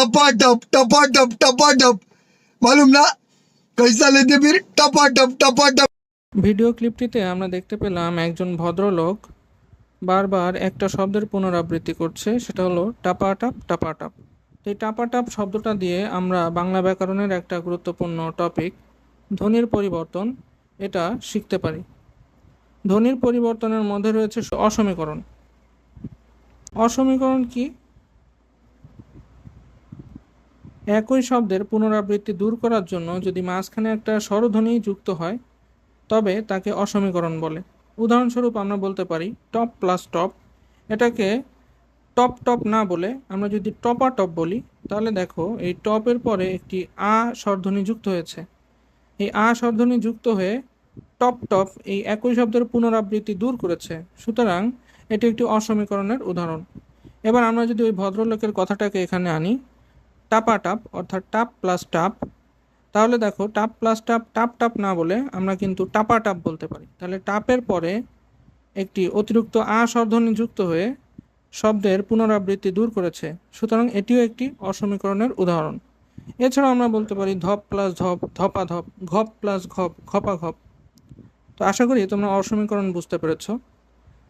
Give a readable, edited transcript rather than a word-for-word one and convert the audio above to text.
टपा टप मालूम ना कैसा लेते फिर टपा टप। ভিডিও ক্লিপটিতে আমরা দেখতে পেলাম একজন ভদ্রলোক বারবার একটা শব্দের পুনরাবৃত্তি করছে, সেটা হলো টাপাটাপ টাপাটাপ। এই টাপাটাপ শব্দটা দিয়ে আমরা বাংলা ব্যাকরণের একটা গুরুত্বপূর্ণ টপিক ধ্বনির পরিবর্তন এটা শিখতে পারি। ধ্বনির পরিবর্তনের মধ্যে রয়েছে অসমীকরণ। অসমীকরণ কি? একই শব্দের পুনরাবৃত্তি দূর করার জন্য যদি মাঝখানে একটা স্বরধ্বনি যুক্ত হয় তবে তাকে অসমীকরণ বলে। উদাহরণস্বরূপ আমরা বলতে পারি টপ প্লাস টপ। এটাকে টপ টপ না বলে আমরা যদি টপা টপ বলি, তাহলে দেখো এই টপের পরে একটি আ স্বরধ্বনি যুক্ত হয়েছে। এই আ স্বরধ্বনি যুক্ত হয়ে টপ টপ এই একই শব্দের পুনরাবৃত্তি দূর করেছে, সুতরাং এটি একটি অসমীকরণের উদাহরণ। এবার আমরা যদি ওই ভদ্রলোকের কথাটাকে এখানে আনি, টাপা টাপ অর্থাৎ টাপ প্লাস টাপ, তাহলে দেখো টাপ প্লাস টাপ টাপ টাপ না বলে আমরা কিন্তু টাপা টাপ বলতে পারি। তাহলে টাপের পরে একটি অতিরিক্ত আ স্বরধ্বনি যুক্ত হয়ে শব্দের পুনরাবৃত্তি দূর করেছে, সুতরাং এটিও একটি অসমীকরণের উদাহরণ। এছাড়াও আমরা বলতে পারি ধপ প্লাস ধপ ধপা ধপ, ঘপ প্লাস ঘপ ঘপা ঘপ। তো আশা করি তোমরা অসমীকরণ বুঝতে পেরেছো।